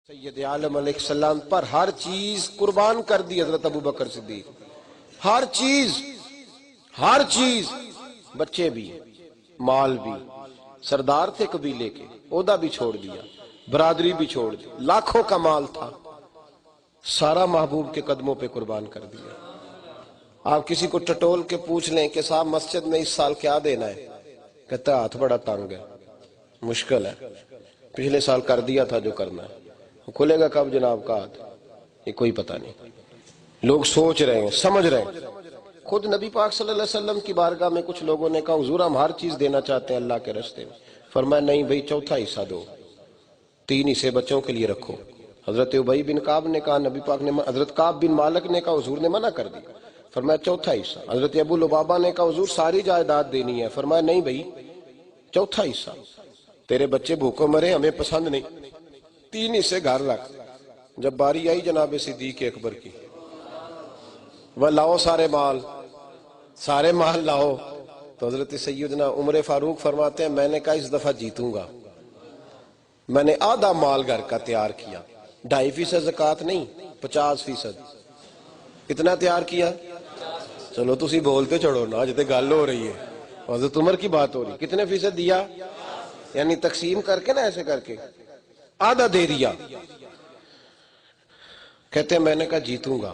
سید عالم علیہ السلام پر ہر چیز قربان کر دی حضرت ابو بکر صدیق. ہر چیز بچے بھی مال بھی. سردار تھے قبیلے کے، عہدہ بھی چھوڑ دیا، برادری بھی چھوڑ دی، لاکھوں کا مال تھا، سارا محبوب کے قدموں پہ قربان کر دیا. آپ کسی کو ٹٹول کے پوچھ لیں کہ صاحب مسجد میں اس سال کیا دینا ہے، کہتا ہے ہاتھ بڑا تنگ ہے، مشکل ہے، پچھلے سال کر دیا تھا جو کرنا ہے، کھلے گا کب جناب کا ہاتھ، یہ کوئی پتہ نہیں. لوگ سوچ رہے ہیں، سمجھ رہے ہیں. خود نبی پاک صلی اللہ علیہ وسلم کی بارگاہ میں کچھ لوگوں نے کہا حضور ہم ہر چیز دینا چاہتے ہیں اللہ کے راستے میں. فرمایا نہیں بھائی، چوتھا حصہ دو، 3 حصے بچوں کے لیے رکھو. حضرت ابی بن کعب نے کہا، نبی پاک نے، حضرت کعب بن مالک نے کہا حضور نے منع کر دیا. فرمایا چوتھا حصہ. حضرت ابو لبابہ نے کہا حضور ساری جائیداد دینی ہے. فرمایا نہیں بھائی، چوتھا حصہ. تیرے بچے بھوکوں مرے، ہمیں پسند نہیں، 3 حصے گھر رکھ. جب باری آئی جناب صدیق اکبر کی، وہ لاؤ سارے مال لاؤ، تو حضرت سیدنا عمر فاروق فرماتے ہیں میں نے کہا اس دفعہ جیتوں گا. میں نے آدھا مال گھر کا تیار کیا، 2.5% زکوٰۃ نہیں، 50%. کتنا تیار کیا؟ چلو تسی بولتے چھوڑو نا، جتے گل ہو رہی ہے، حضرت عمر کی بات ہو رہی. کتنے فیصد دیا؟ یعنی تقسیم کر کے نا، ایسے کر کے آدھا دے دیا. کہتے ہیں میں نے کہا جیتوں گا.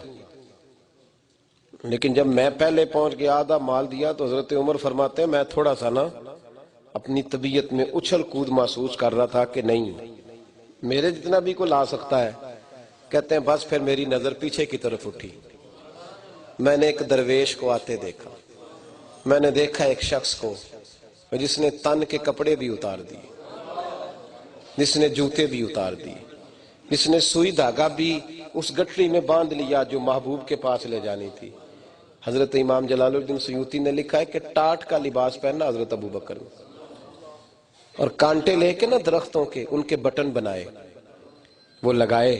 لیکن جب میں پہلے پہنچ گیا آدھا مال دیا تو حضرت عمر فرماتے ہیں میں تھوڑا سا نا اپنی طبیعت میں اچھل کود محسوس کر رہا تھا کہ نہیں میرے جتنا بھی کوئی لا سکتا ہے. کہتے ہیں بس پھر میری نظر پیچھے کی طرف اٹھی، میں نے ایک درویش کو آتے دیکھا. میں نے دیکھا ایک شخص کو جس نے تن کے کپڑے بھی اتار دیے، جس نے جوتے بھی اتار دیے، جس نے سوئی دھاگا بھی اس گٹھڑی میں باندھ لیا جو محبوب کے پاس لے جانی تھی. حضرت امام جلال الدین سیوطی نے لکھا ہے کہ ٹاٹ کا لباس پہنا حضرت ابو بکر نے، اور کانٹے لے کے نا درختوں کے ان کے بٹن بنائے، وہ لگائے،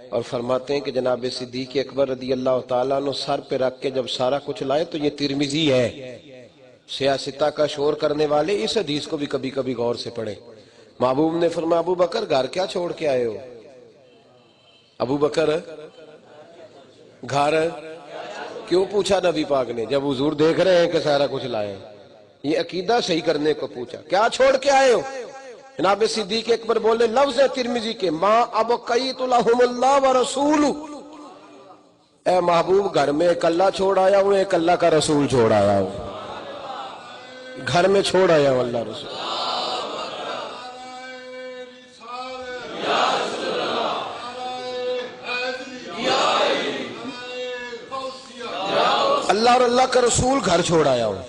اور فرماتے ہیں کہ جناب صدیق اکبر رضی اللہ تعالیٰ عنہ سر پہ رکھ کے جب سارا کچھ لائے تو یہ ترمذی ہے. سیاستہ کا شور کرنے والے اس حدیث کو بھی کبھی کبھی غور سے پڑھیں. محبوب نے فرمایا ابو بکر گھر کیا چھوڑ کے آئے ہو؟ ابو بکر گھر کیوں پوچھا نبی پاک نے جب حضور دیکھ رہے ہیں کہ سارا کچھ لائے؟ یہ عقیدہ صحیح کرنے کو پوچھا. کیا چھوڑ کے آئے ہو؟ جناب صدیق اکبر بولے لفظ ہے ترمذی کے، ما ابقیت لہم اللہ ورسول. اے محبوب گھر میں ایک اللہ چھوڑ آیا ہوں، ایک اللہ کا رسول چھوڑ آیا ہوں، گھر میں چھوڑ آیا ہوں اللہ رسول. اللہ اور اللہ کا رسول گھر چھوڑ آیا ہوں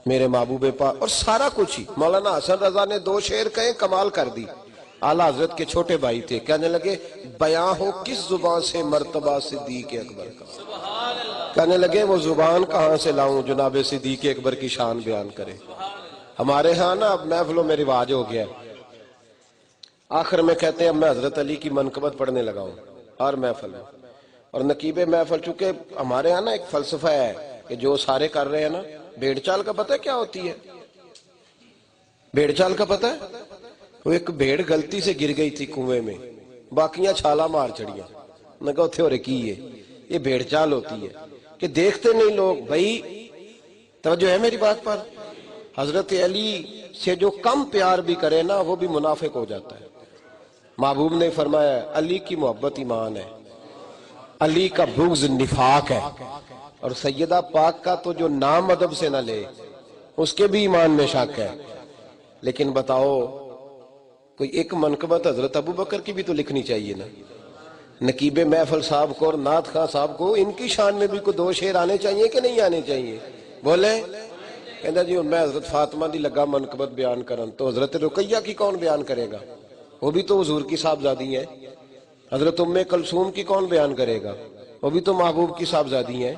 میرے محبوب پاک، اور سارا کچھ ہی. مولانا حسن رضا نے 2 شعر کہے، کمال کر دی. اعلیٰ حضرت کے چھوٹے بھائی تھے، کہنے لگے بیاں ہو کس زبان سے مرتبہ صدیق اکبر کا. کہنے لگے وہ زبان کہاں سے لاؤں جناب صدیق اکبر کی شان بیان کرے. ہمارے ہاں نا اب محفلوں میں رواج ہو گیا، آخر میں کہتے ہیں اب میں حضرت علی کی منقبت پڑھنے لگا ہوں ہر محفل میں. اور نقیب محفل، چونکہ ہمارے ہاں نا ایک فلسفہ ہے کہ جو سارے کر رہے ہیں نا، بھیڑ چال کا پتہ ہے کیا ہوتی ہے؟ بھیڑ چال کا پتہ ہے؟ وہ ایک بھیڑ غلطی سے گر گئی تھی کنویں میں، باقیاں چھالا مار چڑیاں. میں کہا اتھے ہو رہے کی یہ بھیڑ چال ہوتی ہے کہ دیکھتے نہیں لوگ. بھائی توجہ ہے میری بات پر؟ حضرت علی سے جو کم پیار بھی کرے نا وہ بھی منافق ہو جاتا ہے. محبوب نے فرمایا علی کی محبت ایمان ہے، علی کا بغض نفاق ہے. اور سیدہ پاک کا تو جو نام ادب سے نہ لے اس کے بھی ایمان میں شک ہے. لیکن بتاؤ کوئی ایک منقبت حضرت ابو بکر کی بھی تو لکھنی چاہیے نا. نقیب محفل صاحب کو اور نعت خان صاحب کو ان کی شان میں بھی کوئی 2 شعر آنے چاہیے کہ نہیں آنے چاہیے؟ بولے کہنا جی میں حضرت فاطمہ دی لگا منقبت بیان کرن تو حضرت رقیہ کی کون بیان کرے گا؟ وہ بھی تو حضور کی صاحبزادی ہیں. حضرت ام کلثوم کی کون بیان کرے گا؟ وہ بھی تو محبوب کی صاحبزادی ہیں.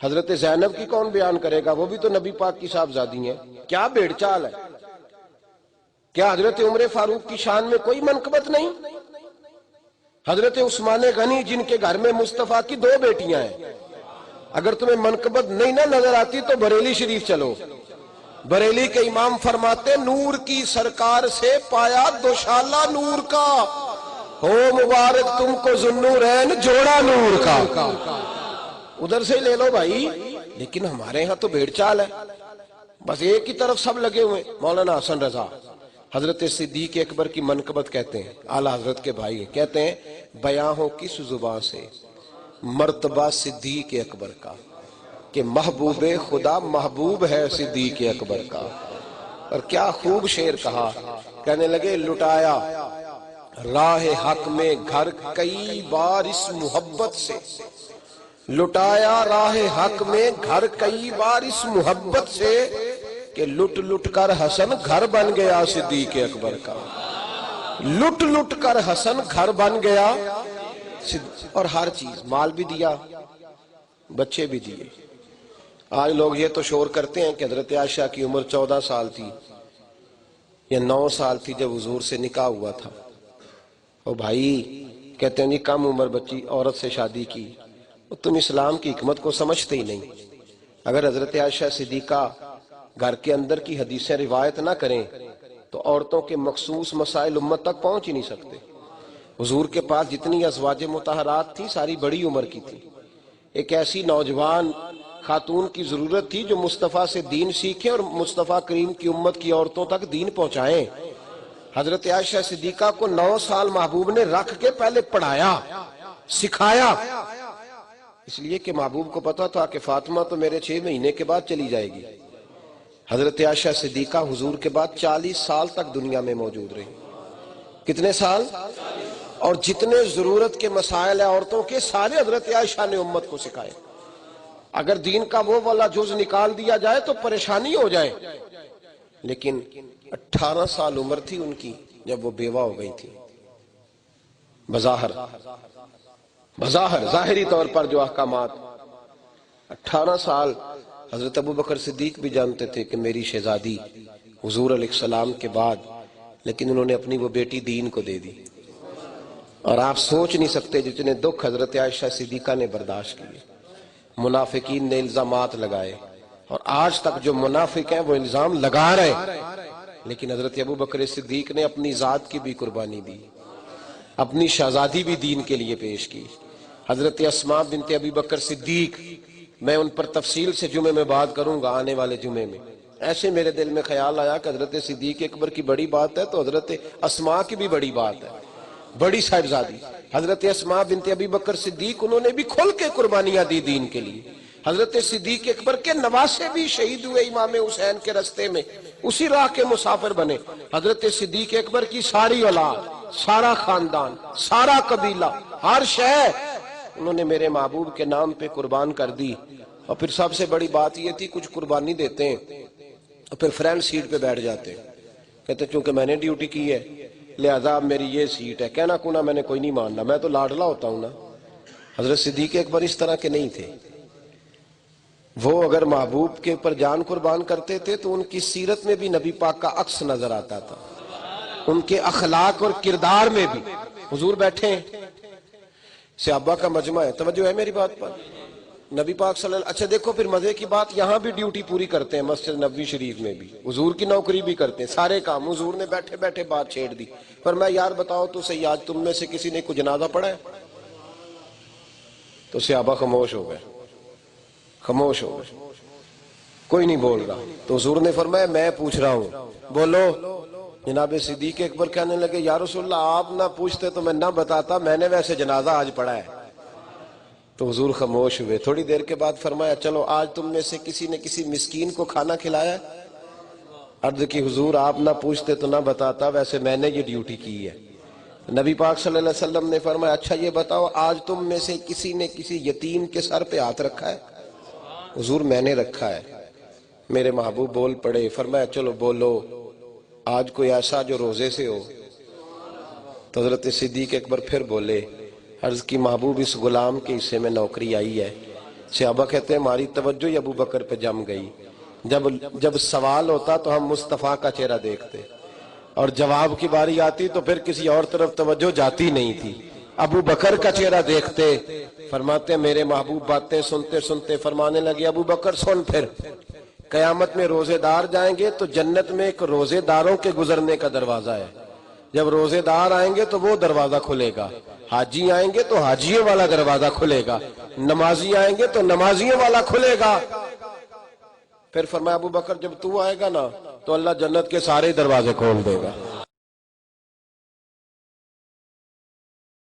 حضرت زینب کی کون بیان کرے گا؟ وہ بھی تو نبی پاک کی صاحبزادی ہیں. کیا بھیڑ چال ہے؟ کیا حضرت عمر فاروق کی شان میں کوئی منقبت نہیں؟ حضرت عثمان غنی جن کے گھر میں مصطفیٰ کی 2 بیٹیاں ہیں، اگر تمہیں منقبت نہیں نہ نظر آتی تو بریلی شریف چلو. بریلی کے امام فرماتے نور کی سرکار سے پایا دوشالہ نور کا، ہو مبارک تم کو ذوالنورین جوڑا نور کا، ادھر سے لے لو بھائی۔ لیکن ہمارے ہاں تو بھیڑ چال ہے، بس ایک ہی طرف سب لگے ہوئے۔ مولانا حسن رضا حضرت صدیق اکبر کی منقبت کہتے ہیں، اعلیٰ حضرت کے بھائی ہیں، کہتے ہیں بیاں ہو کس زباں سے مرتبہ صدیق اکبر کا، کہ محبوب خدا محبوب ہے صدیق اکبر کا۔ اور کیا خوب شعر کہا، کہنے لگے لٹایا راہ حق میں گھر کئی بار اس محبت سے، لٹایا راہ حق میں گھر کئی بار اس محبت سے، کہ لٹ لٹ کر حسن گھر بن گیا صدیق اکبر کا، لٹ لٹ کر حسن گھر بن گیا۔ اور ہر چیز، مال بھی دیا، بچے بھی دیے۔ آج لوگ یہ تو شور کرتے ہیں کہ حضرت عائشہ کی عمر 14 سال تھی یا 9 سال تھی جب حضور سے نکاح ہوا تھا۔ او بھائی، کہتے ہیں جی کم عمر بچی عورت سے شادی کی، تم اسلام کی حکمت کو سمجھتے ہی نہیں۔ اگر حضرت عائشہ صدیقہ گھر کے اندر کی حدیثیں روایت نہ کریں تو عورتوں کے مخصوص مسائل امت تک پہنچ ہی نہیں سکتے۔ حضور کے پاس جتنی ازواج مطہرات تھی ساری بڑی عمر کی تھی۔ ایک ایسی نوجوان خاتون کی ضرورت تھی جو مصطفیٰ سے دین سیکھیں اور مصطفیٰ کریم کی امت کی عورتوں تک دین پہنچائیں۔ حضرت عائشہ صدیقہ کو 9 سال محبوب نے رکھ کے پہلے پڑھایا، سکھایا، اس لیے کہ محبوب کو پتا تھا کہ فاطمہ تو میرے 6 مہینے کے بعد چلی جائے گی۔ حضرت عائشہ صدیقہ حضور کے بعد 40 سال تک دنیا میں موجود رہی۔ کتنے سال؟ اور جتنے ضرورت کے مسائل ہیں عورتوں کے، سارے حضرت عائشہ نے امت کو سکھائے۔ اگر دین کا وہ والا جز نکال دیا جائے تو پریشانی ہو جائے۔ لیکن 18 سال عمر تھی ان کی جب وہ بیوہ ہو گئی تھی۔ بظاہر ظاہری طور پر جو احکامات، 18 سال حضرت ابو بکر صدیق بھی جانتے تھے کہ میری شہزادی حضور علیہ السلام کے بعد، لیکن انہوں نے اپنی وہ بیٹی دین کو دے دی۔ اور آپ سوچ نہیں سکتے جتنے دکھ حضرت عائشہ صدیقہ نے برداشت کیے۔ منافقین نے الزامات لگائے، اور آج تک جو منافق ہیں وہ الزام لگا رہے، لیکن حضرت ابو بکر صدیق نے اپنی ذات کی بھی قربانی دی، اپنی شہزادی بھی دین کے لیے پیش کی۔ حضرت اسماء بنت ابی بکر صدیق، میں ان پر تفصیل سے جمعے میں بات کروں گا، آنے والے جمعے میں۔ ایسے میرے دل میں خیال آیا کہ حضرت صدیق اکبر کی بڑی بات ہے تو حضرت اسماء کی بھی بڑی بات ہے، بڑی صاحبزادی حضرت اسماء بنت ابی بکر صدیق، انہوں نے بھی کھل کے قربانیاں دی دین کے لیے۔ حضرت صدیق اکبر کے نواسے بھی شہید ہوئے امام حسین کے رستے میں، اسی راہ کے مسافر بنے۔ حضرت صدیق اکبر کی ساری اولاد، سارا خاندان، سارا قبیلہ، ہر شے انہوں نے میرے محبوب کے نام پہ قربان کر دی۔ اور پھر سب سے بڑی بات یہ تھی، کچھ قربانی دیتے ہیں اور پھر فرنٹ سیٹ پہ بیٹھ جاتے ہیں، کہتے چونکہ میں نے ڈیوٹی کی ہے لہذا اب میری یہ سیٹ ہے، کہنا کونا میں نے کوئی نہیں ماننا، میں تو لاڈلا ہوتا ہوں نا۔ حضرت صدیق اکبر اس طرح کے نہیں تھے۔ وہ اگر محبوب کے اوپر جان قربان کرتے تھے تو ان کی سیرت میں بھی نبی پاک کا عکس نظر آتا تھا، ان کے اخلاق اور کردار میں بھی۔ حضور بیٹھے ہیں، صحابہ کا مجمع ہے، توجہ ہے میری بات پر؟ نبی پاک صلی اللہ علیہ وسلم، اچھا دیکھو پھر مزے کی بات، یہاں بھی ڈیوٹی پوری کرتے ہیں، مسجد نبوی شریف میں بھی حضور کی نوکری بھی کرتے ہیں، سارے کام حضور نے بیٹھے بیٹھے بات چھیڑ دی۔ فرمایا یار بتاؤ تو صحیح، آج تم میں سے کسی نے کوئی جنازہ پڑھا ہے؟ تو صحابہ خاموش ہو گئے، خاموش ہو گئے، کوئی نہیں بول رہا۔ تو حضور نے فرمایا میں پوچھ رہا ہوں، بولو۔ جناب صدیق اکبر کہنے لگے یا رسول اللہ آپ نہ پوچھتے تو میں نہ بتاتا، میں نے ویسے جنازہ آج پڑھا ہے۔ تو حضور خاموش ہوئے، تھوڑی دیر کے بعد فرمایا چلو آج تم میں سے کسی نے کسی مسکین کو کھانا کھلایا ہے؟ عرض کی حضور آپ نہ پوچھتے تو نہ بتاتا، ویسے میں نے یہ ڈیوٹی کی ہے۔ نبی پاک صلی اللہ علیہ وسلم نے فرمایا اچھا یہ بتاؤ آج تم میں سے کسی نے کسی یتیم کے سر پہ ہاتھ رکھا ہے؟ حضور میں نے رکھا ہے۔ میرے محبوب بول پڑے، فرمایا چلو بولو آج کوئی ایسا جو روزے سے ہو؟ تو حضرت صدیق اکبر پھر بولے، عرض کی محبوب اس غلام کے حصے میں نوکری آئی ہے۔ صحابہ کہتے ہیں ہماری توجہ ابو بکر پہ جم گئی، جب سوال ہوتا تو ہم مصطفیٰ کا چہرہ دیکھتے اور جواب کی باری آتی تو پھر کسی اور طرف توجہ جاتی نہیں تھی، ابو بکر کا چہرہ دیکھتے۔ فرماتے ہیں میرے محبوب باتیں سنتے سنتے فرمانے لگے ابو بکر سن، پھر قیامت میں روزے دار جائیں گے تو جنت میں ایک روزے داروں کے گزرنے کا دروازہ ہے، جب روزے دار آئیں گے تو وہ دروازہ کھلے گا، حاجی آئیں گے تو حاجیوں والا دروازہ کھلے گا، نمازی آئیں گے تو نمازیوں والا کھلے گا۔ پھر فرمایا ابو بکر جب تو آئے گا نا تو اللہ جنت کے سارے دروازے کھول دے گا۔